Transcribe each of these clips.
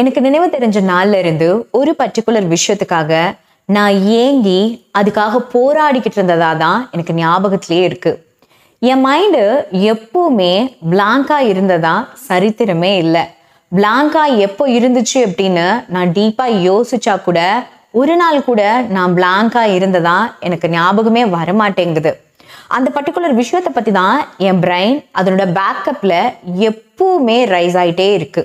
எனக்கு நினைவு தெரிஞ்ச நாள்ல இருந்து ஒரு பர்டிகுலர் விஷயத்துக்காக நான் ஏங்கி அதுக்காக போராடிக்கிட்டு இருந்ததா தான் எனக்கு ஞாபகத்திலேயே இருக்கு. என் மைண்டு எப்பவுமே பிளாங்கா இருந்ததா சரித்திரமே இல்லை. பிளாங்கா எப்போ இருந்துச்சு அப்படின்னு நான் டீப்பா யோசிச்சா கூட ஒரு நாள் கூட நான் பிளாங்கா இருந்ததா எனக்கு ஞாபகமே வரமாட்டேங்குது. அந்த பர்டிகுலர் விஷயத்தை பத்தி தான் என் பிரெயின் அதனோட பேக்கப்ல எப்பவுமே ரைஸ் ஆயிட்டே இருக்கு.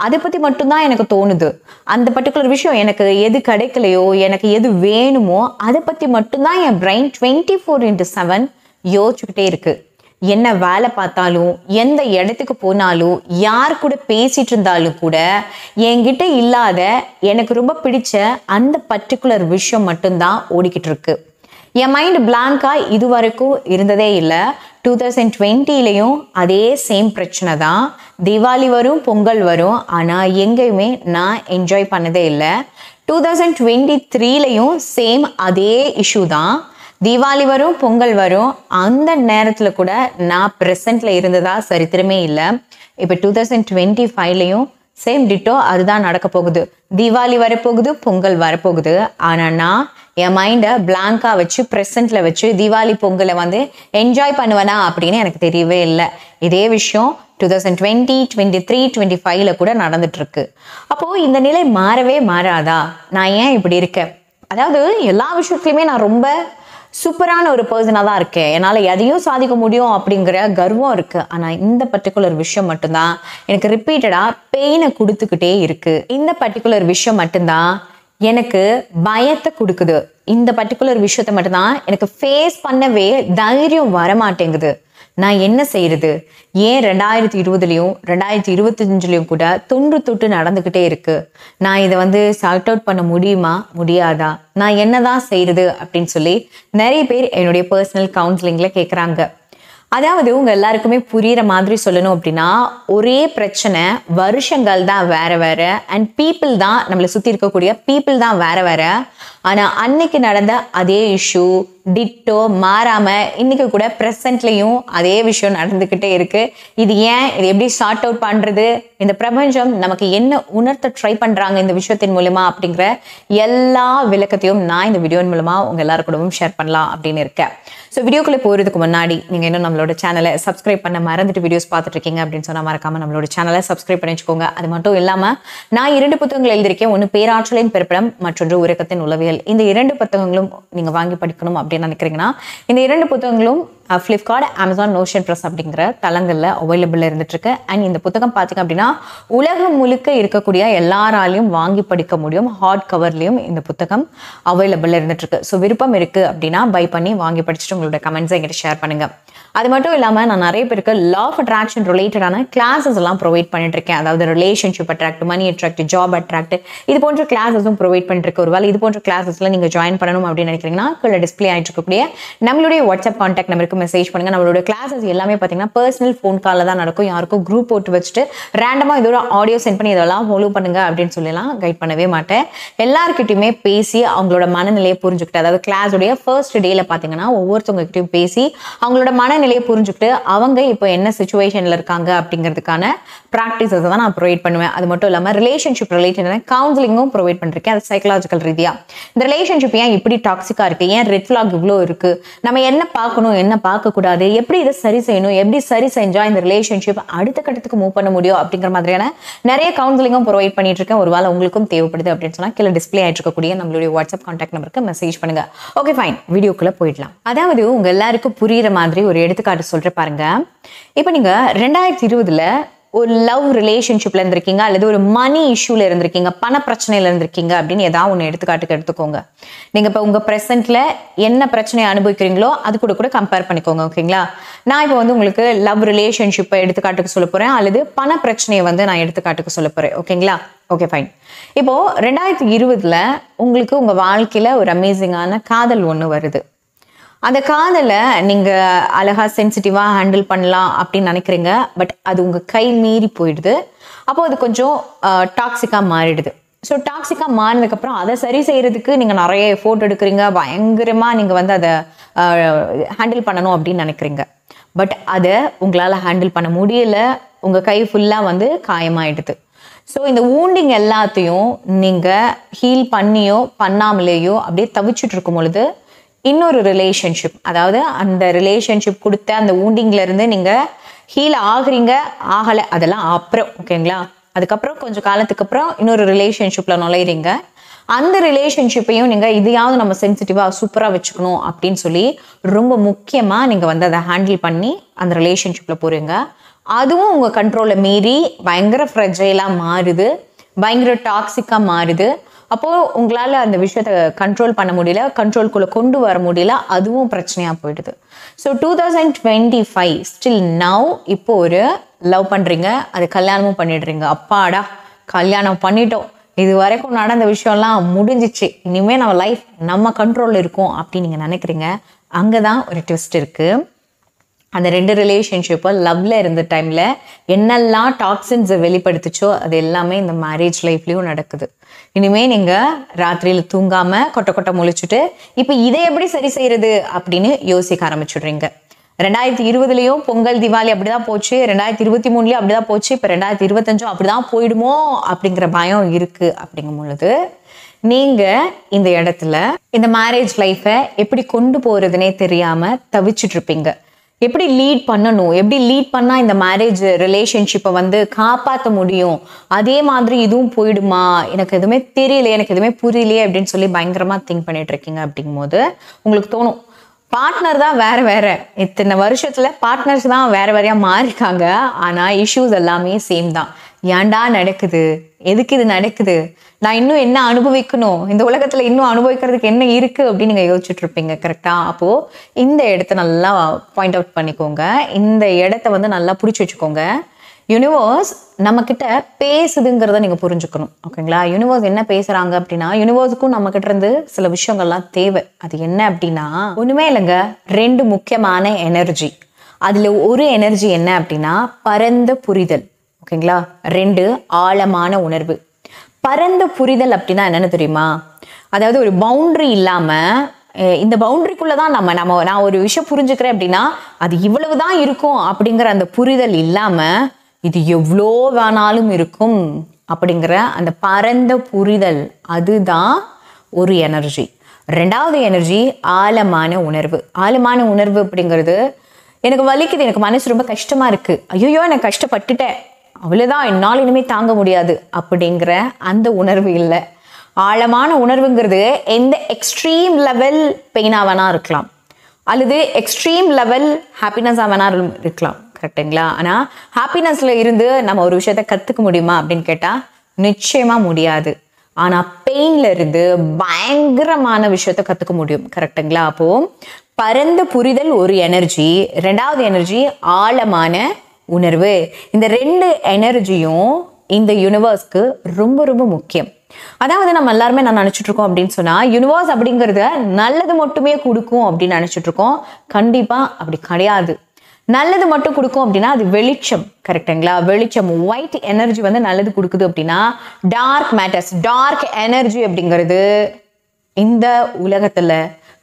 அதை பத்தி மட்டும்தான் எனக்கு தோணுது. அந்த பர்டிகுலர் விஷயம் எனக்கு எது கிடைக்கலையோ, எனக்கு எது வேணுமோ அதை பத்தி மட்டும்தான் என் பிரெயின் 24/7 யோசிச்சுக்கிட்டே இருக்கு. என்ன வேலை பார்த்தாலும், எந்த இடத்துக்கு போனாலும், யார் கூட பேசிட்டு இருந்தாலும் கூட என்கிட்ட இல்லாத எனக்கு ரொம்ப பிடிச்ச அந்த பர்டிகுலர் விஷயம் மட்டும்தான் ஓடிக்கிட்டு இருக்கு. என் மைண்ட் பிளாங்கா இது வரைக்கும் இருந்ததே இல்லை. 2020லையும் அதே சேம் பிரச்சனை தான். தீபாவளி வரும், பொங்கல் வரும், ஆனால் எங்கேயுமே நான் என்ஜாய் பண்ணதே இல்லை. 2023லையும் சேம் அதே இஷ்யூ தான். தீபாவளி வரும், பொங்கல் வரும், அந்த நேரத்தில் கூட நான் ப்ரெசண்ட்ல இருந்ததா சரித்திரமே இல்லை. இப்போ 2025லையும் சேம் டிட்டோ அதுதான் நடக்க போகுது. தீபாவளி வரப்போகுது, பொங்கல் வரப்போகுது, ஆனால் நான் என் மைண்டை பிளாங்கா வச்சு ப்ரெசண்ட்ல வச்சு தீபாவளி பொங்கலை என்ஜாய் பண்ணுவேனா அப்படின்னு எனக்கு தெரியவே இல்லை. இதே விஷயம் 2020, 23, 25ல கூட நடந்துட்டு இருக்கு. அப்போ இந்த நிலை மாறவே மாறாதா? நான் ஏன் இப்படி இருக்கேன்? அதாவது எல்லா விஷயத்துலையுமே நான் ரொம்ப சூப்பரான ஒரு பர்சனாக தான் இருக்கேன். என்னால் எதையும் சாதிக்க முடியும் அப்படிங்கிற கர்வம் இருக்குது. ஆனால் இந்த பர்டிகுலர் விஷயம் மட்டும்தான் எனக்கு ரிப்பீட்டடாக பெயினை கொடுத்துக்கிட்டே இருக்குது. இந்த பர்டிகுலர் விஷயம் மட்டும்தான் எனக்கு பயத்தை கொடுக்குது. இந்த பர்டிகுலர் விஷயத்தை மட்டும்தான் எனக்கு ஃபேஸ் பண்ணவே தைரியம் வரமாட்டேங்குது. நான் என்ன செய்யறது? ஏன் 2020லையும் 2025லையும் கூட தொட்டு நடந்துக்கிட்டே இருக்கு. நான் இதை சார்ட் அவுட் பண்ண முடியுமா, முடியாதா, நான் என்னதான் செய்யறது அப்படின்னு சொல்லி நிறைய பேர் என்னுடைய பர்சனல் கவுன்சிலிங்ல கேட்குறாங்க. அதாவது உங்க எல்லாருக்குமே புரியுற மாதிரி சொல்லணும் அப்படின்னா, ஒரே பிரச்சனை வருஷங்கள் தான் வேற வேற, அண்ட் பீப்புள் தான் நம்மளை சுத்தி இருக்கக்கூடிய பீப்புள் தான் வேற வேற. ஆனா அன்னைக்கு நடந்த அதே இஷ்யூ டிட்டோ மாறாம இன்னைக்கு கூட ப்ரெசன்ட்லயும் அதே விஷயம் நடந்துகிட்டே இருக்கு. இது ஏன், இது எப்படி சார்ட் அவுட் பண்றது, இந்த பிரபஞ்சம் நமக்கு என்ன உணர்த்த ட்ரை பண்றாங்க இந்த விஷயத்தின் மூலமா அப்படிங்கிற எல்லா விளக்கத்தையும் நான் இந்த வீடியோ மூலமா உங்க எல்லாருக்கூடவும் ஷேர் பண்ணலாம் அப்படின்னு இருக்கேன். ஸோ வீடியோக்குள்ளே போகிறதுக்கு முன்னாடி நீங்கள் இன்னும் நம்மளோட சேனலை சப்ஸ்கிரைப் பண்ண மறந்துட்டு வீடியோஸ் பார்த்துட்டு இருக்கீங்க அப்படின்னு சொன்னால் மறக்காமல் நம்மளோட சேனலை சப்ஸ்கிரைப் பண்ணி வச்சுக்கோங்க. அது மட்டும் இல்லாமல் நான் 2 புத்தகங்கள் எழுதியிருக்கேன். ஒன்று பேராற்றலின் பிறப்பிடம், மற்றொன்று உறக்கத்தின் உளவியல். இந்த 2 புத்தகங்களும் நீங்கள் வாங்கி படிக்கணும் அப்படின்னு நினைக்கிறீங்கன்னா இந்த 2 புத்தகங்களும் ஃப்ளிப்கார்ட், அமேசான், நோஷன் ப்ரெஸ் அப்படிங்கிற தளங்களில் அவைலபிள் இருந்துட்டு இருக்கு. அண்ட் இந்த புத்தகம் பார்த்தீங்க அப்படின்னா உலகம் முழுக்க இருக்கக்கூடிய எல்லாராலையும் வாங்கி படிக்க முடியும். ஹார்ட் கவர்லையும் இந்த புத்தகம் அவைலபிள் இருந்துட்டு இருக்கு. ஸோ விருப்பம் இருக்கு அப்படின்னா பை பண்ணி வாங்கி படிச்சுட்டு உங்களோட கமெண்ட்ஸை என்கிட்ட ஷேர் பண்ணுங்க. அது மட்டும் இல்லாமல் நான் நிறைய பேருக்கு லா ஆஃப் அட்ராக்ஷன் ரிலேட்டடான கிளாஸஸ் எல்லாம் ப்ரொவைட் பண்ணிட்டு இருக்கேன். அதாவது relationship attract, money attract, job attract, இது போன்ற கிளாஸஸும் ப்ரொவைட் பண்ணிட்டு இருக்கு. ஒருவேளை இது போன்ற கிளாஸஸ்ல நீங்க ஜாயின் பண்ணணும் அப்படின்னு நினைக்கிறீங்கன்னா கீழே டிஸ்பிளே ஆயிட்டு இருக்கக்கூடிய நம்மளுடைய வாட்ஸ்அப் கான்டாக்ட் நம்பருக்கு மெசேஜ் பண்ணுங்க. நம்மளோட கிளாஸஸ் எல்லாமே பார்த்தீங்கன்னா பர்சனல் ஃபோன் காலில் தான் நடக்கும். யாருக்கும் குரூப் போட்டு வச்சுட்டு ரேண்டமா இதோட ஆடியோ சென்ட் பண்ணி இதெல்லாம் ஃபாலோ பண்ணுங்க அப்படின்னு சொல்லலாம் கைட் பண்ணவே மாட்டேன். எல்லாருக்கிட்டையுமே பேசி அவங்களோட மனநிலையை புரிஞ்சுக்கிட்டு, அதாவது கிளாஸுடைய ஃபர்ஸ்ட் டேல பார்த்தீங்கன்னா ஒவ்வொருத்தவங்க கிட்டையும் பேசி அவங்களோட மனநிலையை புரிஞ்சுக்கிட்டு அவங்க இப்போ என்ன சிச்சுவேஷன்ல இருக்காங்க அப்படிங்கிறதுக்கான ப்ராக்டிசஸ் தான் நான் ப்ரொவைட் பண்ணுவேன். அது மட்டும் இல்லாமல் ரிலேஷன்ஷிப் ரிலேட்டடான கவுன்சிலிங்கும் ப்ரொவைட் பண்ணிருக்கேன். அது சைக்கலாஜிக்கல் ரீதியா இந்த ரிலேஷன்ஷிப் ஏன் இப்படி டாக்ஸிக்கா இருக்கு, ஏன் ரெட் ஃபிளாக் இவ்வளோ இருக்கு, நம்ம என்ன பார்க்கணும், என்ன பார்க்கக்கூடாது, எப்படி இதை சரி செய்யணும், எப்படி சரி செஞ்சா இந்த ரிலேஷன்ஷிப் அடுத்த கட்டத்துக்கு மூவ் பண்ண முடியும் அப்படிங்கிற மாதிரியான நிறைய கவுன்சிலிங்கும் ப்ரொவைட் பண்ணிட்டு இருக்கேன். ஒருவேளை உங்களுக்கும் தேவைப்படுது அப்படின்னு சொன்னா கீழே டிஸ்பிளே ஆயிட்டு இருக்கக்கூடிய நம்மளுடைய வாட்ஸ்அப் கான்டாக்ட் நம்பருக்கு மெசேஜ் பண்ணுங்க. ஓகே ஃபைன், வீடியோக்குள்ள போயிடலாம். அதாவது உங்க எல்லாருக்கும் புரியுற மாதிரி ஒரு எடுத்துக்காட்டு சொல்ற பாருங்க. இப்போ நீங்க 2020ல ஒரு லவ் ரிலேஷன்ஷிப்ல இருந்திருக்கீங்க, அல்லது ஒரு மணி இஷ்யூல இருந்திருக்கீங்க, பண பிரச்சனையில இருந்திருக்கீங்க அப்படின்னு ஏதாவது ஒன்று எடுத்துக்காட்டுக்கு எடுத்துக்கோங்க. நீங்க இப்போ உங்க ப்ரெசென்ட்ல என்ன பிரச்சனையை அனுபவிக்கிறீங்களோ அது கூட கம்பேர் பண்ணிக்கோங்க. ஓகேங்களா? நான் இப்போ உங்களுக்கு லவ் ரிலேஷன்ஷிப்பை எடுத்துக்காட்டுக்கு சொல்ல போறேன், அல்லது பண பிரச்சனையை நான் எடுத்துக்காட்டுக்கு சொல்ல போறேன். ஓகேங்களா? Okay fine. இப்போ 2020ல உங்களுக்கு உங்க வாழ்க்கையில ஒரு அமேசிங்கான காதல் ஒன்று வருது. அந்த காதலை நீங்கள் அழகாக சென்சிட்டிவாக ஹேண்டில் பண்ணலாம் அப்படின்னு நினைக்கிறீங்க. பட் அது உங்கள் கை மீறி போயிடுது. அப்போ அது கொஞ்சம் டாக்ஸிக்காக மாறிடுது. ஸோ டாக்ஸிக்காக மாறினதுக்கப்புறம் அதை சரி செய்கிறதுக்கு நீங்கள் நிறைய எஃபோர்ட் எடுக்கிறீங்க. பயங்கரமாக நீங்கள் அதை ஹேண்டில் பண்ணணும் அப்படின்னு நினைக்கிறீங்க. பட் அதை உங்களால் ஹேண்டில் பண்ண முடியலை. உங்கள் கை ஃபுல்லாக காயமாயிடுது. ஸோ இந்த ஊண்டிங் எல்லாத்தையும் நீங்கள் ஹீல் பண்ணியோ பண்ணாமலேயோ அப்படியே தவிச்சிட்டு இருக்கும் பொழுது இன்னொரு ரிலேஷன்ஷிப், அதாவது அந்த ரிலேஷன்ஷிப் கொடுத்த அந்த ஊண்டிங்லேருந்து நீங்கள் ஹீல் ஆகுறீங்க ஆகலை அதெல்லாம் அப்புறம், ஓகேங்களா? அதுக்கப்புறம் கொஞ்சம் காலத்துக்கு அப்புறம் இன்னொரு ரிலேஷன்ஷிப்பில் நுழையிறீங்க. அந்த ரிலேஷன்ஷிப்பையும் நீங்கள் இதையாவது நம்ம சென்சிட்டிவாக சூப்பராக வச்சுக்கணும் அப்படின்னு சொல்லி ரொம்ப முக்கியமாக நீங்கள் வந்து அதை ஹேண்டில் பண்ணி அந்த ரிலேஷன்ஷிப்பில் போகிறீங்க. அதுவும் உங்கள் கண்ட்ரோலில் மீறி பயங்கர ஃப்ரெஜைலாக மாறுது, பயங்கர டாக்ஸிக்காக மாறுது. அப்போது உங்களால் அந்த விஷயத்தை கண்ட்ரோல் பண்ண முடியல, கண்ட்ரோல்குள்ளே கொண்டு வர முடியல, அதுவும் பிரச்சனையாக போயிடுது. ஸோ 2025 ஸ்டில் நவ் இப்போ ஒரு லவ் பண்ணுறீங்க, அது கல்யாணமும் பண்ணிடுறீங்க. அப்பாடா கல்யாணம் பண்ணிட்டோம், இது வரைக்கும் நடந்த விஷயம்லாம் முடிஞ்சிச்சு, இனிமேல் நம்ம லைஃப் நம்ம கண்ட்ரோலில் இருக்கும் அப்படின்னு நீங்கள் நினைக்கிறீங்க. அங்கே தான் ஒரு ட்விஸ்ட் இருக்குது. அந்த 2 ரிலேஷன்ஷிப்பை லவ்ல இருந்த டைமில் என்னெல்லாம் டாக்ஸின்ஸை வெளிப்படுத்துச்சோ அது எல்லாமே இந்த மேரேஜ் லைஃப்லேயும் நடக்குது. இனிமேல் நீங்கள் ராத்திரியில் தூங்காமல் கொட்டை கொட்டை முழிச்சுட்டு இப்போ இதை எப்படி சரி செய்கிறது அப்படின்னு யோசிக்க ஆரம்பிச்சுடுறீங்க. 2020 பொங்கல் தீபாவளி அப்படிதான் போச்சு, 2023 அப்படிதான் போச்சு, இப்போ 2025 அப்படிதான் போயிடுமோ அப்படிங்கிற பயம் இருக்குது. அப்படிங்கும் பொழுது நீங்கள் இந்த இடத்துல இந்த மேரேஜ் லைஃப்பை எப்படி கொண்டு போகிறதுனே தெரியாமல் தவிச்சிட்டு இருப்பீங்க. எப்படி லீட் பண்ணணும், எப்படி லீட் பண்ணால் இந்த மேரேஜ் ரிலேஷன்ஷிப்பை வந்து காப்பாற்ற முடியும், அதே மாதிரி இதுவும் போயிடுமா, எனக்கு எதுவுமே தெரியலையே, எனக்கு எதுவுமே புரியலையே அப்படின்னு சொல்லி பயங்கரமாக திங்க் பண்ணிட்டு இருக்கீங்க. அப்படிங்கும்போது உங்களுக்கு தோணும் பார்ட்னர் தான் வேற வேற, இத்தனை வருஷத்துல பார்ட்னர்ஸ் தான் வேற வேறையா மாறிருக்காங்க, ஆனால் இஷ்யூஸ் எல்லாமே சேம் தான். ஏன்டா நடக்குது, எதுக்கு இது நடக்குது, நான் இன்னும் என்ன அனுபவிக்கணும், இந்த உலகத்தில் இன்னும் அனுபவிக்கிறதுக்கு என்ன இருக்குது அப்படின்னு நீங்கள் யோசிச்சுட்டு இருப்பீங்க. கரெக்டாக? அப்போது இந்த இடத்த நல்லா பாயிண்ட் அவுட் பண்ணிக்கோங்க, இந்த இடத்த வந்து நல்லா பிடிச்சி வச்சுக்கோங்க. யூனிவர்ஸ் நம்மக்கிட்ட பேசுதுங்கிறத நீங்கள் புரிஞ்சுக்கணும், ஓகேங்களா? யூனிவர்ஸ் என்ன பேசுகிறாங்க அப்படின்னா, யூனிவர்ஸுக்கும் நம்மக்கிட்ட இருந்து சில விஷயங்கள்லாம் தேவை. அது என்ன அப்படின்னா ஒன்றுமே இல்லைங்க, 2 முக்கியமான எனர்ஜி. அதில் ஒரு எனர்ஜி என்ன அப்படின்னா பரந்த புரிதல், ஓகேங்களா? 2 ஆழமான உணர்வு. பரந்த புரிதல் அப்படின்னா என்னென்னு தெரியுமா? அதாவது ஒரு பவுண்ட்ரி இல்லாமல் இந்த பவுண்ட்ரிக்குள்ளே தான் நான் ஒரு விஷயம் புரிஞ்சுக்கிறேன் அப்படின்னா அது இவ்வளவு தான் இருக்கும் அப்படிங்கிற அந்த புரிதல் இல்லாமல் இது எவ்வளோ வேணாலும் இருக்கும் அப்படிங்கிற அந்த பரந்த புரிதல், அதுதான் ஒரு எனர்ஜி. 2வது எனர்ஜி ஆழமான உணர்வு. ஆழமான உணர்வு அப்படிங்கிறது எனக்கு வலிக்குது, எனக்கு மனசு ரொம்ப கஷ்டமாக இருக்குது, ஐயோ எனக்கு கஷ்டப்பட்டுட்டேன், அவ்வளோதான், என்னால் இனிமேல் தாங்க முடியாது அப்படிங்கிற அந்த உணர்வு இல்லை. ஆழமான உணர்வுங்கிறது எந்த எக்ஸ்ட்ரீம் லெவல் பெயினாக வேணா இருக்கலாம், அல்லது எக்ஸ்ட்ரீம் லெவல் ஹாப்பினஸாக வேணா இருக்கலாம், கரெக்டுங்களா? ஆனால் ஹாப்பினஸில் இருந்து நம்ம ஒரு விஷயத்த கற்றுக்க முடியுமா அப்படின்னு கேட்டால் நிச்சயமாக முடியாது. ஆனால் பெயின்ல இருந்து பயங்கரமான விஷயத்த கற்றுக்க முடியும், கரெக்டுங்களா? அப்போது பரந்த புரிதல் ஒரு எனர்ஜி, 2வது எனர்ஜி ஆழமான உணர்வு. இந்த 2 எனர்ஜியும் இந்த யூனிவர்ஸ்க்கு ரொம்ப ரொம்ப முக்கியம். அதாவது நம்ம எல்லாருமே நான் நினைச்சிட்டு இருக்கோம் அப்படின்னு சொன்னா யூனிவர்ஸ் அப்படிங்கறத நல்லது மட்டுமே கொடுக்கும் அப்படின்னு நினைச்சிட்டு இருக்கோம். கண்டிப்பா அப்படி கிடையாது. நல்லது மட்டும் கொடுக்கும் அப்படின்னா அது வெளிச்சம், கரெக்டுங்களா? வெளிச்சம், ஒயிட் எனர்ஜி வந்து நல்லது கொடுக்குது அப்படின்னா டார்க் மேட்டர்ஸ், டார்க் எனர்ஜி அப்படிங்கிறது இந்த உலகத்துல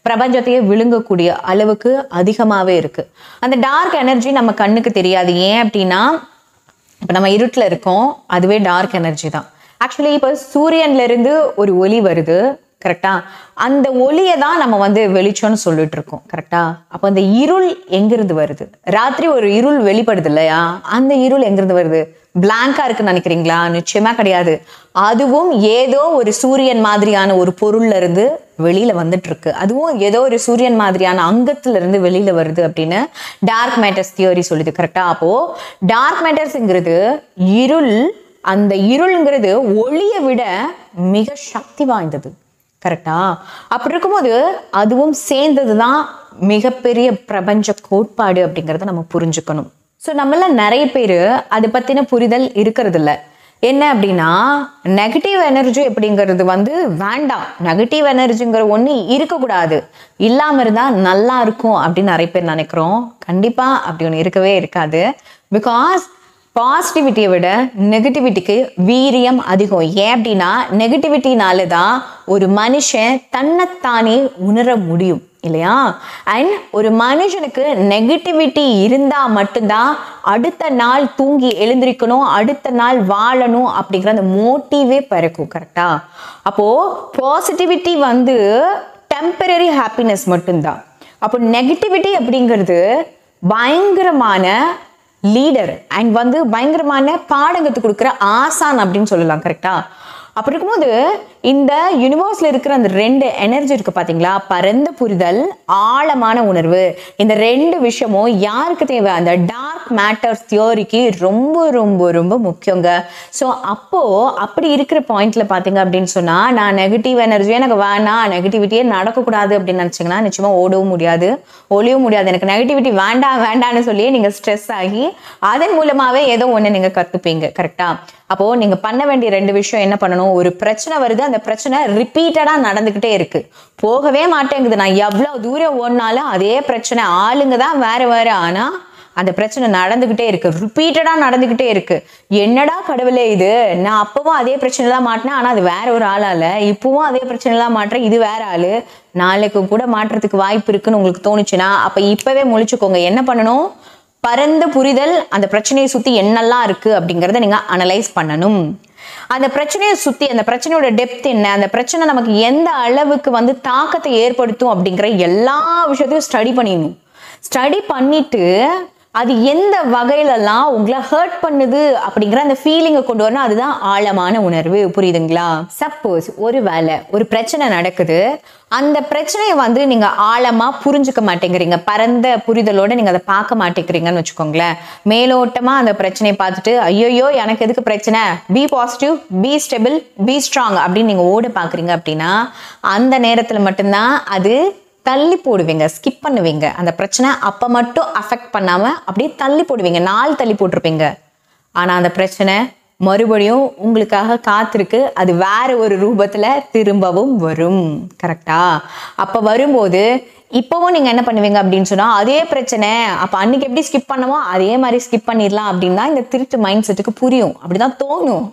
பிரபஞ்சத்தையே விழுங்கக்கூடிய அளவுக்கு அதிகமாகவே இருக்கு. அந்த டார்க் எனர்ஜி நம்ம கண்ணுக்கு தெரியாது. ஏன் அப்படின்னா இப்போ நம்ம இருட்டில் இருக்கோம், அதுவே டார்க் எனர்ஜி தான். ஆக்சுவலி இப்போ சூரியன்ல இருந்து ஒரு ஒளி வருது, கரெக்டா? அந்த ஒளியை தான் நம்ம வந்து வெளிச்சம்னு சொல்லிட்டு இருக்கோம், கரெக்டா? அப்போ அந்த இருள் எங்கிருந்து வருது? ராத்திரி ஒரு இருள் வெளிப்படுது இல்லையா, அந்த இருள் எங்கிருந்து வருது? பிளாங்கா இருக்குன்னு நினைக்கிறீங்களா? நிச்சயமா கிடையாது. அதுவும் ஏதோ ஒரு சூரியன் மாதிரியான ஒரு பொருள்ல இருந்து வெளியில வந்துட்டு இருக்கு. அதுவும் ஏதோ ஒரு சூரியன் மாதிரியான அங்கத்துல இருந்து வெளியில வருது அப்படின்னு டார்க் மேட்டர்ஸ் தியரி சொல்லுது, கரெக்டா? அப்போ டார்க் மேட்டர்ஸ்ங்கிறது இருள், அந்த இருள்ங்கிறது ஒளியை விட மிக சக்தி வாய்ந்தது, கரெக்டா? அப்படி இருக்கும்போது அதுவும் சேர்ந்ததுதான் மிகப்பெரிய பிரபஞ்ச கோட்பாடு அப்படிங்கிறத நம்ம புரிஞ்சுக்கணும். ஸோ நம்மள நிறைய பேர் அதை பற்றின புரிதல் இருக்கிறது இல்லை. என்ன அப்படின்னா நெகட்டிவ் எனர்ஜி அப்படிங்கிறது வந்து வேண்டாம், நெகட்டிவ் எனர்ஜிங்கிற ஒன்று இருக்கக்கூடாது, இல்லாமல் இருந்தால் நல்லா இருக்கும் அப்படின்னு நிறைய பேர் நினைக்கிறோம். கண்டிப்பாக அப்படி ஒன்று இருக்கவே இருக்காது. பிகாஸ் பாசிட்டிவிட்டியை விட நெகட்டிவிட்டிக்கு வீரியம் அதிகம். ஏன் அப்படின்னா நெகட்டிவிட்டினால தான் ஒரு மனுஷன் தன்னைத்தானே உணர முடியும். இல்லையா? அண்ட் ஒரு மனுஷனுக்கு நெகட்டிவிட்டி இருந்தா மட்டும்தான் அடுத்த நாள் தூங்கி எழுந்திருக்கணும், அடுத்த நாள் வாழணும் அப்படிங்கிற அந்த மோட்டிவே பிறக்கும். கரெக்டா? அப்போ பாசிட்டிவிட்டி வந்து டெம்பரரி ஹாப்பினஸ் மட்டும்தான். அப்போ நெகட்டிவிட்டி அப்படிங்கிறது பயங்கரமான லீடர் அண்ட் வந்து பயங்கரமான பாடங்கத்து கொடுக்குற ஆசான் அப்படின்னு சொல்லலாம். கரெக்டா? அப்படி இருக்கும்போது இந்த யூனிவர்ஸ்ல இருக்கிற அந்த 2 எனர்ஜி இருக்கு பாத்தீங்களா, பரந்த புரிதல், ஆழமான உணர்வு. இந்த 2 விஷயமும் யாருக்கு தேவை? அந்த டார்க் மேட்டர்ஸ் தியோரிக்கு ரொம்ப ரொம்ப ரொம்ப முக்கியங்க. ஸோ அப்போ அப்படி இருக்கிற பாயிண்ட்ல பாத்தீங்க அப்படின்னு சொன்னா, நான் நெகட்டிவ் எனர்ஜியே எனக்கு வேணாம், நெகட்டிவிட்டியே நடக்கக்கூடாது அப்படின்னு நினைச்சீங்கன்னா நிச்சயமா ஓடவும் முடியாது, ஒளியவும் முடியாது. எனக்கு நெகட்டிவிட்டி வேண்டாம் வேண்டாம்னு சொல்லியே நீங்க ஸ்ட்ரெஸ் ஆகி அதன் மூலமாவே ஏதோ ஒண்ணு நீங்க கத்துப்பீங்க. கரெக்டா? அப்போ நீங்க பண்ண வேண்டிய 2 விஷயம் என்ன பண்ணணும்? ஒரு பிரச்சனை வருது, அந்த பிரச்சனை ரிப்பீட்டடா நடந்துகிட்டே இருக்கு, போகவே மாட்டேங்குது. நான் எவ்வளவு தூரம் ஓடினாலும் அதே பிரச்சனை, ஆளுங்க தான் வேற வேற, ஆனா அந்த பிரச்சனை நடந்துகிட்டே இருக்கு, ரிப்பீட்டடா நடந்துகிட்டே இருக்கு. என்னடா கடவுளே இது, நான் அப்பவும் அதே பிரச்சனை தான் மாட்டினேன், ஆனா அது வேற ஒரு ஆளால, இப்பவும் அதே பிரச்சனை தான் மாட்டுறேன், இது வேற ஆளு, நாளைக்கு கூட மாற்றத்துக்கு வாய்ப்பு இருக்குன்னு உங்களுக்கு தோணுச்சுன்னா அப்ப இப்பவே முழிச்சுக்கோங்க. என்ன பண்ணணும்? பரந்த புரிதல், அந்த பிரச்சனையை சுத்தி என்னெல்லாம் இருக்கு அப்படிங்கறத நீங்க அனலைஸ் பண்ணணும். அந்த பிரச்சனையை சுத்தி அந்த பிரச்சனையோட டெப்த் என்ன, அந்த பிரச்சனை நமக்கு எந்த அளவுக்கு வந்து தாக்கத்தை ஏற்படுத்தும் அப்படிங்கிற எல்லா விஷயத்தையும் ஸ்டடி பண்ணிடணும். ஸ்டடி பண்ணிட்டு அது எந்த வகையிலலாம் உங்களை ஹர்ட் பண்ணுது அப்படிங்கிற அந்த ஃபீலிங்கை கொண்டு வரணும். அதுதான் ஆழமான உணர்வு. புரியுதுங்களா? சப்போஸ் ஒரு வேலை ஒரு பிரச்சனை நடக்குது, அந்த பிரச்சனையை வந்து நீங்க ஆழமா புரிஞ்சுக்க மாட்டேங்கிறீங்க, பரந்த புரிதலோட நீங்க அதை பார்க்க மாட்டேங்கிறீங்கன்னு வச்சுக்கோங்களேன். மேலோட்டமா அந்த பிரச்சனையை பார்த்துட்டு ஐயோ எனக்கு எதுக்கு பிரச்சனை, be positive, be stable, be strong அப்படின்னு நீங்க ஓட பாக்குறீங்க அப்படின்னா அந்த நேரத்துல மட்டும்தான் அது தள்ளி போடுவீங்க, ஸ்கிப் பண்ணுவீங்க. அந்த பிரச்சனை அப்ப மட்டும் அஃபெக்ட் பண்ணாம அப்படியே தள்ளி போடுவீங்க, நாள் தள்ளி போட்டிருப்பீங்க. ஆனா அந்த பிரச்சனை மறுபடியும் உங்களுக்காக காத்திருக்கு, அது வேற ஒரு ரூபத்துல திரும்பவும் வரும். கரெக்டா? அப்ப வரும்போது இப்பவும் நீங்க என்ன பண்ணுவீங்க அப்படின்னு சொன்னா, அதே பிரச்சனை அப்ப அன்னைக்கு எப்படி ஸ்கிப் பண்ணமோ அதே மாதிரி ஸ்கிப் பண்ணிடலாம் அப்படின்னு தான் இந்த திருட்டு மைண்ட் செட்டுக்கு புரியும், அப்படிதான் தோணும்.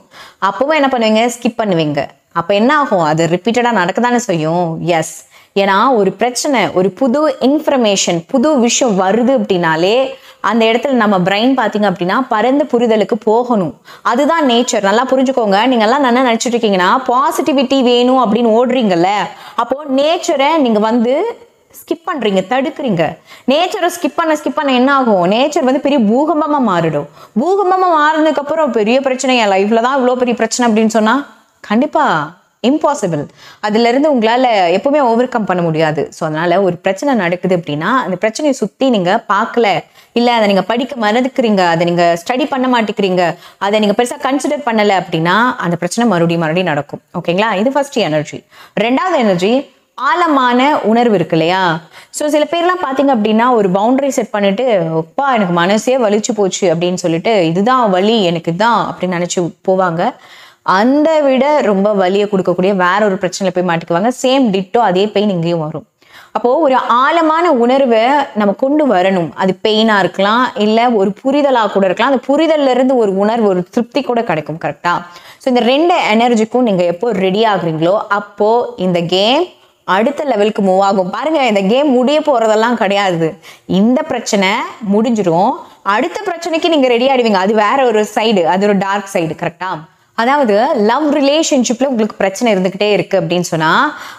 அப்பவும் என்ன பண்ணுவீங்க? ஸ்கிப் பண்ணுவீங்க. அப்ப என்ன ஆகும்? அது ரிப்பீட்டடா நடக்கதானே செய்யும். எஸ், ஏன்னா ஒரு பிரச்சனை, ஒரு புது இன்ஃபர்மேஷன், புது விஷயம் வருது அப்படின்னாலே அந்த இடத்துல நம்ம பிரெயின் பாத்தீங்க அப்படின்னா பரந்த புரிதலுக்கு போகணும். அதுதான் நேச்சர். நல்லா புரிஞ்சுக்கோங்க. நீங்க எல்லாம் என்ன நினைச்சிட்டு இருக்கீங்கன்னா பாசிட்டிவிட்டி வேணும் அப்படின்னு ஓடுறீங்கல்ல, அப்போ நேச்சரை நீங்க வந்து ஸ்கிப் பண்றீங்க, தடுக்கிறீங்க. நேச்சரை ஸ்கிப் பண்ண என்ன ஆகும்? நேச்சர் வந்து பெரிய பூகம்பமா மாறிடும். பூகம்பமா மாறினதுக்கு அப்புறம் பெரிய பிரச்சனை, என் லைஃப்ல தான் இவ்வளவு பெரிய பிரச்சனை அப்படின்னு சொன்னா கண்டிப்பா இம்பாசிபிள். அதுல இருந்து உங்களால எப்பவுமே ஓவர் கம் பண்ண முடியாது. ஸோ அதனால ஒரு பிரச்சனை நடக்குது அப்படின்னா அந்த பிரச்சனையை சுத்தி நீங்க பார்க்கல, இல்ல அதை நீங்க படிக்க மறந்துக்கிறீங்க, அதை நீங்க ஸ்டடி பண்ண மாட்டேங்கிறீங்க, அதை நீங்க பெருசா கன்சிடர் பண்ணல அப்படின்னா அந்த பிரச்சனை மறுபடியும் நடக்கும். ஓகேங்களா? இது ஃபர்ஸ்ட் எனர்ஜி. 2வது எனர்ஜி ஆழமான உணர்வு இருக்கு இல்லையா? ஸோ சில பேர்லாம் பாத்தீங்க அப்படின்னா ஒரு பவுண்டரி செட் பண்ணிட்டு, அப்பா எனக்கு மனசே வலிச்சு போச்சு அப்படின்னு சொல்லிட்டு, இதுதான் வலி எனக்கு தான் அப்படின்னு நினைச்சு போவாங்க. அந்த விட ரொம்ப வலியை கொடுக்கக்கூடிய வேற ஒரு பிரச்சனையில போய் மாட்டிக்குவாங்க. சேம் டிட்டோ அதே பெயின் இங்கேயும் வரும். அப்போ ஒரு ஆழமான உணர்வை நம்ம கொண்டு வரணும். அது பெயினா இருக்கலாம், இல்ல ஒரு புரிதலா கூட இருக்கலாம். அந்த புரிதல்ல இருந்து ஒரு உணர்வு, ஒரு திருப்தி கூட கிடைக்கும். கரெக்டா? ஸோ இந்த 2 எனர்ஜிக்கும் நீங்க எப்போ ரெடி ஆகுறீங்களோ அப்போ இந்த கேம் அடுத்த லெவலுக்கு மூவ் ஆகும். பாருங்க, இந்த கேம் முடிய போறதெல்லாம் கிடையாது. இந்த பிரச்சனை முடிஞ்சிடும், அடுத்த பிரச்சனைக்கு நீங்க ரெடி ஆயிடுவீங்க. அது வேற ஒரு சைடு, அது ஒரு டார்க் சைடு. கரெக்டா? அதாவது லவ் ரிலேஷன்ஷிப்ல உங்களுக்கு பிரச்சனை இருந்துகிட்டே இருக்கு அப்படின்னு சொன்னா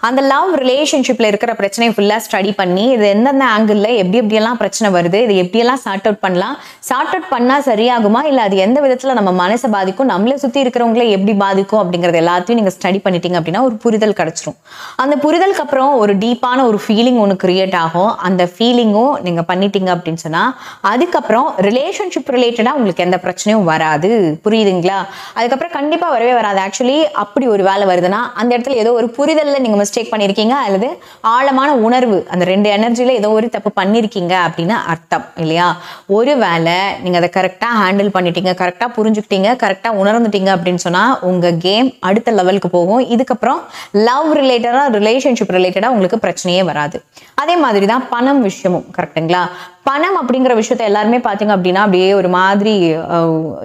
அந்த லவ் ரிலேஷன்ஷிப்ல இருக்கிற பிரச்சனையை ஃபுல்லா ஸ்டடி பண்ணி இது எந்தெந்த ஆங்கிள் எப்படியெல்லாம் பிரச்சனை வருது, இது எப்படியெல்லாம் சார்ட் அவுட் பண்ணலாம், சார்ட் அவுட் பண்ணா சரியாகுமா, இல்ல அது எந்த விதத்துல நம்ம மனசை பாதிக்கும், நம்மளை சுத்தி இருக்கிறவங்களை எப்படி பாதிக்கும் அப்படிங்கறது எல்லாத்தையும் நீங்க ஸ்டடி பண்ணிட்டீங்க அப்படின்னா ஒரு புரிதல் கிடைச்சிரும். அந்த புரிதலுக்கு அப்புறம் ஒரு டீப்பான ஒரு ஃபீலிங் ஒன்று கிரியேட் ஆகும். அந்த ஃபீலிங்கும் நீங்க பண்ணிட்டீங்க அப்படின்னு சொன்னா அதுக்கப்புறம் ரிலேஷன்ஷிப் ரிலேட்டடா உங்களுக்கு எந்த பிரச்சனையும் வராது. புரியுதுங்களா? அதுக்கப்புறம் கண்டிப்பா வரவே வராது. ஆக்சுவலி அப்படி ஒரு வேலை வருதுன்னா அந்த இடத்துல ஏதோ ஒரு புரிதல்ல நீங்க மிஸ்டேக் பண்ணிருக்கீங்க, அல்லது ஆழமான உணர்வு அந்த 2 எனர்ஜில ஏதோ ஒரு தப்பு பண்ணிருக்கீங்க அப்படின்னு அர்த்தம் இல்லையா? ஒரு வேலை நீங்க அதை கரெக்டா ஹேண்டில் பண்ணிட்டீங்க, கரெக்டா புரிஞ்சுக்கிட்டீங்க, கரெக்டா உணர்ந்துட்டீங்க அப்படின்னு சொன்னா உங்க கேம் அடுத்த லெவலுக்கு போகும். இதுக்கப்புறம் லவ் ரிலேட்டடா, ரிலேஷன்ஷிப் ரிலேட்டடா உங்களுக்கு பிரச்சனையே வராது. அதே மாதிரிதான் பணம் விஷயமும். கரெக்டுங்களா? பணம் அப்படிங்கிற விஷயத்த எல்லாருமே பாத்தீங்க அப்படின்னா அப்படியே ஒரு மாதிரி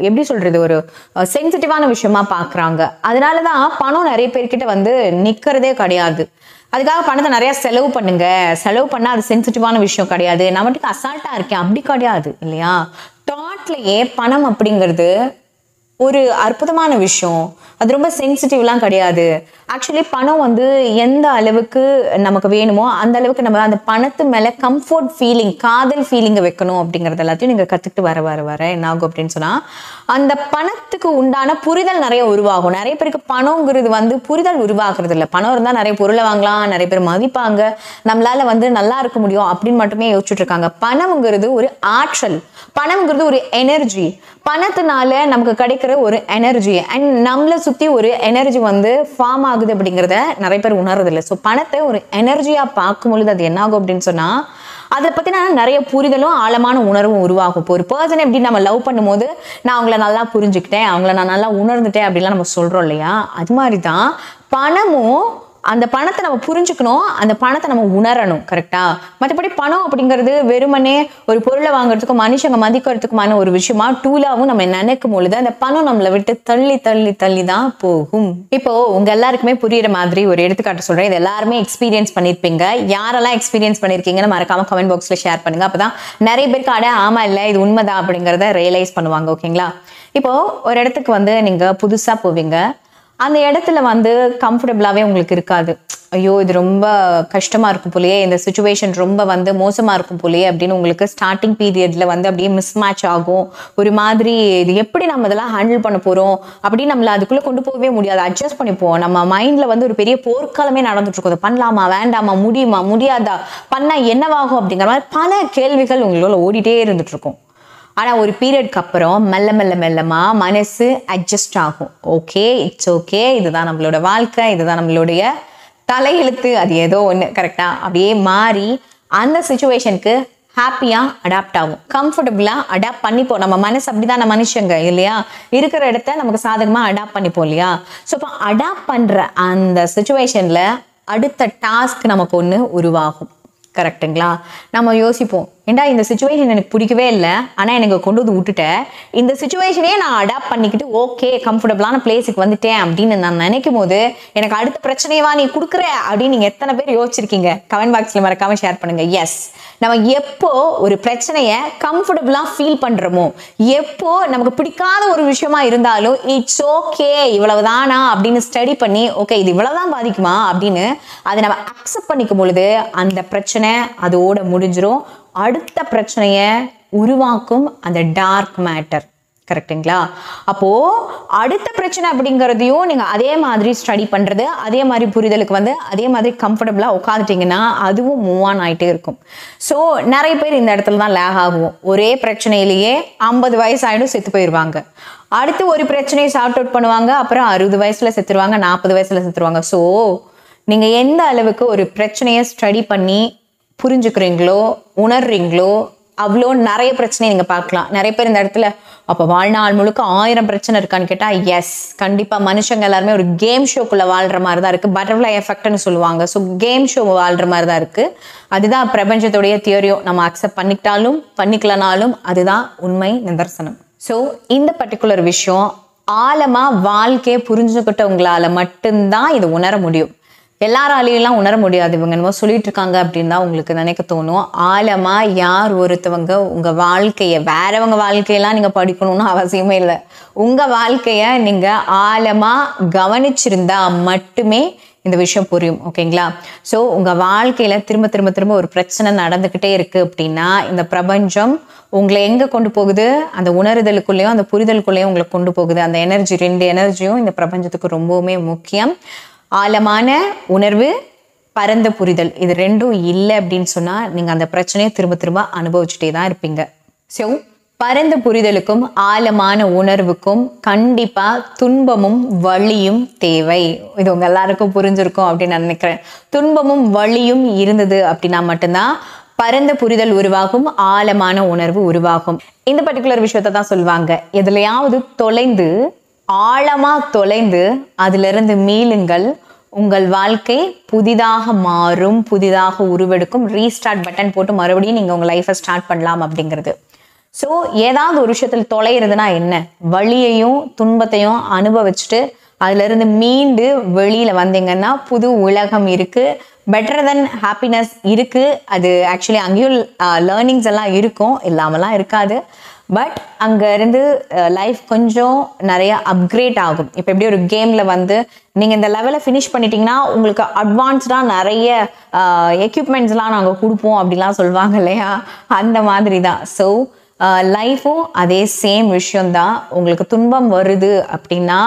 எப்படி சொல்றது, ஒரு சென்சிட்டிவான விஷயமா பாக்குறாங்க. அதனாலதான் பணம் நிறைய பேர்கிட்ட வந்து நிக்கிறதே கிடையாது. அதுக்காக பணத்தை நிறைய செலவு பண்ணுங்க, செலவு பண்ணால் அது சென்சிட்டிவான விஷயம் கிடையாது, நான் மட்டும் அசால்ட்டாக இருக்கேன் அப்படி கிடையாது இல்லையா. தாட்லேயே பணம் அப்படிங்கிறது ஒரு அற்புதமான விஷயம், அது ரொம்ப சென்சிட்டிவ்லாம் கிடையாது. ஆக்சுவலி பணம் வந்து எந்த அளவுக்கு நமக்கு வேணுமோ அந்த அளவுக்கு நம்ம அந்த பணத்து மேலே கம்ஃபர்ட் ஃபீலிங், காதல் ஃபீலிங்கை வைக்கணும் அப்படிங்கிறது எல்லாத்தையும் நீங்கள் கற்றுக்கிட்டு வர வர வர என்ன ஆகும் அப்படின்னு சொன்னால் அந்த பணத்துக்கு உண்டான புரிதல் நிறைய உருவாகும். நிறைய பேருக்கு பணங்கிறது வந்து புரிதல் உருவாகிறது இல்லை. பணம் இருந்தால் நிறைய பொருளை வாங்கலாம், நிறைய பேர் மதிப்பாங்க, நம்மளால வந்து நல்லா இருக்க முடியும் அப்படின்னு மட்டுமே யோசிச்சுட்டு இருக்காங்க. பணம்ங்கிறது ஒரு ஆற்றல், பணம்ங்கிறது ஒரு எனர்ஜி. பணத்தினால நமக்கு கிடைக்கிற ஒரு எனர்ஜி அண்ட் நம்மளை சுற்றி ஒரு எனர்ஜி வந்து ஃபார்ம் ஆகுது அப்படிங்கிறத நிறைய பேர் உணர்றதில்லை. ஸோ பணத்தை ஒரு எனர்ஜியாக பார்க்கும் பொழுது அது என்ன ஆகும் அப்படின்னு சொன்னால் அதை பற்றினா நிறைய புரிதலும் ஆழமான உணர்வும் உருவாகும். இப்போ ஒரு பர்சன் எப்படி நம்ம லவ் பண்ணும்போது நான் அவங்கள நல்லா புரிஞ்சுக்கிட்டேன், அவங்கள நான் நல்லா உணர்ந்துட்டேன் அப்படின்லாம் நம்ம சொல்கிறோம் இல்லையா, அது மாதிரி தான் பணமும் அந்த பணத்தை நம்ம புரிஞ்சுக்கணும், அந்த பணத்தை நம்ம உணரணும். கரெக்டா? மற்றபடி பணம் அப்படிங்கிறது வெறுமனே ஒரு பொருளை வாங்குறதுக்கும் மனுஷங்க மதிக்கிறதுக்குமான ஒரு விஷயமா டூலாவும் நம்ம நினைக்கும் பொழுது அந்த பணம் நம்மளை விட்டு தள்ளி தள்ளி தள்ளி தான் போகும். இப்போ உங்க எல்லாருக்குமே புரியுற மாதிரி ஒரு எடுத்துக்காட்டு சொல்றேன், இது எல்லாருமே எக்ஸ்பீரியன்ஸ் பண்ணிருப்பீங்க. யாரெல்லாம் எக்ஸ்பீரியன்ஸ் பண்ணிருக்கீங்கன்னு மறக்காம கமெண்ட் பாக்ஸ்ல ஷேர் பண்ணுங்க. அப்பதான் நிறைய பேருக்கு ஆமா இல்லை இது உண்மைதான் அப்படிங்கிறத ரியலைஸ் பண்ணுவாங்க. ஓகேங்களா? இப்போ ஒரு இடத்துக்கு வந்து நீங்க புதுசா போவீங்க, அந்த இடத்துல வந்து கம்ஃபர்டபுளாகவே உங்களுக்கு இருக்காது. ஐயோ இது ரொம்ப கஷ்டமாக இருக்கும் போலையே, இந்த சுச்சுவேஷன் ரொம்ப வந்து மோசமாக இருக்கும் போலையே அப்படின்னு உங்களுக்கு ஸ்டார்டிங் பீரியடில் வந்து அப்படியே மிஸ்மேட்ச் ஆகும். ஒரு மாதிரி இது எப்படி நம்ம இதெல்லாம் ஹேண்டில் பண்ண போகிறோம் அப்படின்னு நம்மளை அதுக்குள்ளே கொண்டு போகவே முடியாது, அட்ஜஸ்ட் பண்ணிப்போம். நம்ம மைண்டில் வந்து ஒரு பெரிய போர்க்காலமே நடந்துட்டுருக்கும். அதை பண்ணலாமா வேண்டாமா, முடியுமா முடியாதா, பண்ணால் என்னவாகும் அப்படிங்கிற மாதிரி பல கேள்விகள் உங்களோட ஓடிட்டே இருந்துகிட்ருக்கும். ஆனால் ஒரு பீரியட்க்கு அப்புறம் மெல்ல மெல்ல மெல்லமாக மனசு அட்ஜஸ்ட் ஆகும். ஓகே இட்ஸ் ஓகே, இதுதான் நம்மளோட வாழ்க்கை, இதுதான் நம்மளுடைய தலையெழுத்து, அது ஏதோ ஒன்று கரெக்டாக அப்படியே மாறி அந்த சுச்சுவேஷனுக்கு ஹாப்பியாக அடாப்ட் ஆகும், கம்ஃபர்டபுளாக அடாப்ட் பண்ணிப்போம். நம்ம மனசு அப்படிதான், நம்ம மனுஷங்க இல்லையா, இருக்கிற இடத்த நமக்கு சாதகமாக அடாப்ட் பண்ணிப்போம் இல்லையா. ஸோ இப்போ அடாப்ட் பண்ணுற அந்த சுச்சுவேஷனில் அடுத்த டாஸ்க் நமக்கு ஒன்று உருவாகும். கரெக்டுங்களா? நம்ம யோசிப்போம், ஏண்டா இந்த சுச்சுவேஷன் எனக்கு பிடிக்கவே இல்லை, ஆனால் எனக்கு கொண்டு வந்து விட்டுட்டேன், இந்த சுச்சுவேஷனே நான் அடாப்ட் பண்ணிக்கிட்டு ஓகே கம்ஃபர்டபுளான பிளேஸுக்கு வந்துட்டேன் அப்படின்னு நான் நினைக்கும் போது எனக்கு அடுத்த பிரச்சனையவா நீ கொடுக்குற அப்படின்னு நீங்கள் எத்தனை பேர் யோசிச்சிருக்கீங்க? கமெண்ட் பாக்ஸில் மறக்காம ஷேர் பண்ணுங்க. எஸ், நம்ம எப்போ ஒரு பிரச்சனையை கம்ஃபர்டபுளாக ஃபீல் பண்ணுறோமோ, எப்போ நமக்கு பிடிக்காத ஒரு விஷயமா இருந்தாலும் இட்ஸ் ஓகே இவ்வளவுதானா அப்படின்னு ஸ்டடி பண்ணி ஓகே இது இவ்வளவுதான் பாதிக்குமா அப்படின்னு அதை நம்ம அக்செப்ட் பண்ணிக்கும் பொழுது அந்த பிரச்சனை அதோட முடிஞ்சிரும். அடுத்த பிரச்சனையை உருவாக்கும் அந்த டார்க் மேட்டர். கரெக்டுங்களா? அப்போ அடுத்த பிரச்சனை அப்படிங்கிறதையும் நீங்க அதே மாதிரி ஸ்டடி பண்றது, அதே மாதிரி புரிதலுக்கு வந்து அதே மாதிரி கம்ஃபர்டபுளா உட்காந்துட்டீங்கன்னா அதுவும் மூவ் ஆன் ஆகிட்டே இருக்கும். ஸோ நிறைய பேர் இந்த இடத்துல தான் லேக் ஆகும். ஒரே பிரச்சனையிலேயே 50 வயசு ஆகிடும் செத்து போயிடுவாங்க. அடுத்து ஒரு பிரச்சனையை சார்ட் அவுட் பண்ணுவாங்க, அப்புறம் 60 வயசுல செத்துருவாங்க, 40 வயசுல செத்துருவாங்க. ஸோ நீங்க எந்த அளவுக்கு ஒரு பிரச்சனையை ஸ்டடி பண்ணி புரிஞ்சுக்கிறீங்களோ உணர்றீங்களோ அவ்வளோ நிறைய பிரச்சனையை நீங்கள் பார்க்கலாம். நிறைய பேர் இந்த இடத்துல அப்போ வாழ்நாள் முழுக்க 1000 பிரச்சனை இருக்கான்னு கேட்டால் எஸ், கண்டிப்பாக மனுஷங்க எல்லாருமே ஒரு கேம் ஷோக்குள்ளே வாழ்கிற மாதிரி தான் இருக்குது. பட்டர்ஃப்ளை எஃபெக்ட்னு சொல்லுவாங்க. ஸோ கேம் ஷோ வாழ்கிற மாதிரி தான் இருக்குது. அதுதான் பிரபஞ்சத்துடைய தியரியும். நம்ம அக்செப்ட் பண்ணிக்கிட்டாலும் பண்ணிக்கலனாலும் அதுதான் உண்மை நிதர்சனம். ஸோ இந்த பர்டிகுலர் விஷயம் ஆழமாக வாழ்க்கையை புரிஞ்சுக்கிட்டவங்களால மட்டும்தான் இதை உணர முடியும். எல்லாராலையெல்லாம் உணர முடியாது. இவங்க என்னமோ சொல்லிட்டு இருக்காங்க அப்படின்னு தான் உங்களுக்கு நினைக்க தோணும். ஆழமா யார் ஒருத்தவங்க உங்க வாழ்க்கைய, வேறவங்க வாழ்க்கையெல்லாம் நீங்க படிக்கணும்னு அவசியமே இல்லை. உங்க வாழ்க்கைய நீங்க ஆழமா கவனிச்சிருந்தா மட்டுமே இந்த விஷயம் புரியும். ஓகேங்களா? ஸோ உங்க வாழ்க்கையில திரும்ப திரும்ப திரும்ப ஒரு பிரச்சனை நடந்துகிட்டே இருக்கு அப்படின்னா இந்த பிரபஞ்சம் உங்களை எங்க கொண்டு போகுது? அந்த உணர்தலுக்குள்ளேயும் அந்த புரிதலுக்குள்ளேயும் உங்களை கொண்டு போகுது. அந்த எனர்ஜி, 2 எனர்ஜியும் இந்த பிரபஞ்சத்துக்கு ரொம்பவுமே முக்கியம். ஆழமான உணர்வு, பரந்த புரிதல், இது 2ம் இல்லை அப்படின்னு சொன்னா நீங்க அந்த பிரச்சனையை திரும்ப திரும்ப அனுபவிச்சுட்டே தான் இருப்பீங்க. ஸோ பரந்த புரிதலுக்கும் ஆழமான உணர்வுக்கும் கண்டிப்பா துன்பமும் வலியும் தேவை. இது உங்க எல்லாருக்கும் புரிஞ்சிருக்கும் அப்படின்னு நான் நினைக்கிறேன். துன்பமும் வலியும் இருந்தது அப்படின்னா மட்டும்தான் பரந்த புரிதல் உருவாகும், ஆழமான உணர்வு உருவாகும். இந்த பர்டிகுலர் விஷயத்தை தான் சொல்லுவாங்க, எதுலையாவது தொலைந்து ஆழமா தொலைந்து அதிலிருந்து மீளுங்கள், உங்கள் வாழ்க்கை புதிதாக மாறும், புதிதாக உருவெடுக்கும். ரீஸ்டார்ட் பட்டன் போட்டு மறுபடியும் நீங்க உங்க லைஃபை ஸ்டார்ட் பண்ணலாம் அப்படிங்கிறது. ஸோ ஏதாவது ஒரு விஷயத்தில் தொலைகிறதுனா என்ன? வலியையும் துன்பத்தையும் அனுபவிச்சுட்டு அதிலிருந்து மீண்டு வெளியில் வந்தீங்கன்னா புது உலகம் இருக்குது, பெட்டர் தென் ஹாப்பினஸ் இருக்குது. அது ஆக்சுவலி அங்கேயும் லேர்னிங்ஸ் எல்லாம் இருக்கும், இல்லாமலாம் இருக்காது. பட் அங்கேருந்து லைஃப் கொஞ்சம் நிறைய அப்கிரேட் ஆகும். இப்போ எப்படி ஒரு கேமில் வந்து நீங்கள் இந்த லெவலில் ஃபினிஷ் பண்ணிட்டீங்கன்னா உங்களுக்கு அட்வான்ஸ்டாக நிறைய எக்யூப்மெண்ட்ஸ்லாம் நாங்கள் கொடுப்போம் அப்படிலாம் சொல்லுவாங்க இல்லையா, அந்த மாதிரி தான். ஸோ லைஃப்பும் அதே சேம் விஷயம்தான். உங்களுக்கு துன்பம் வருது அப்படின்னா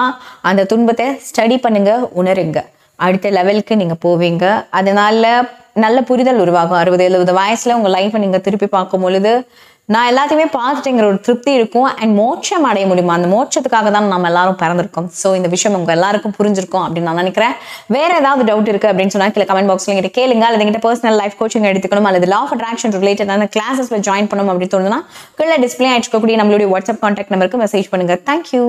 அந்த துன்பத்தை ஸ்டடி பண்ணுங்க, உணருங்க, அடுத்த லெவலுக்கு நீங்கள் போவீங்க. அதனால நல்ல புரிதல் உருவாகும். 60-70 வயசில் உங்கள் லைஃப்பை நீங்கள் திருப்பி பார்க்கும் பொழுது நான் எல்லாத்தையுமே பார்த்துட்டேங்கிற ஒரு திருப்தி இருக்கும். அண்ட் மோட்சம் அடைய முடியுமா, அந்த மோட்சத்துக்காக தான் நம்ம எல்லாரும் பிறந்திருக்கோம். ஸோ இந்த விஷயம் உங்க எல்லாருக்கும் புரிஞ்சிருக்கும் அப்படின்னு நான் நினைக்கிறேன். வேற ஏதாவது டவுட் இருக்கு அப்படின்னு சொன்னா கீழே கமெண்ட் பாக்ஸ்ல எங்கிட்ட கேளுங்க. அல்லது எங்கிட்ட பர்சனல் லைஃப் கோச்சிங் எடுத்துக்கணும் அல்லது லா ஆஃப் அட்ராக்ஷன் ரிலேட்டடான கிளாஸஸ்ல ஜாயின் பண்ணணும் அப்படின்னு தோணுதுன்னா கீழே டிஸ்பிளே ஆயிடுக்கக்கூடிய நம்மளுடைய வாட்ஸ்அப் கான்டாக்ட் நம்பருக்கு மெசேஜ் பண்ணுங்க. தேங்க்யூ.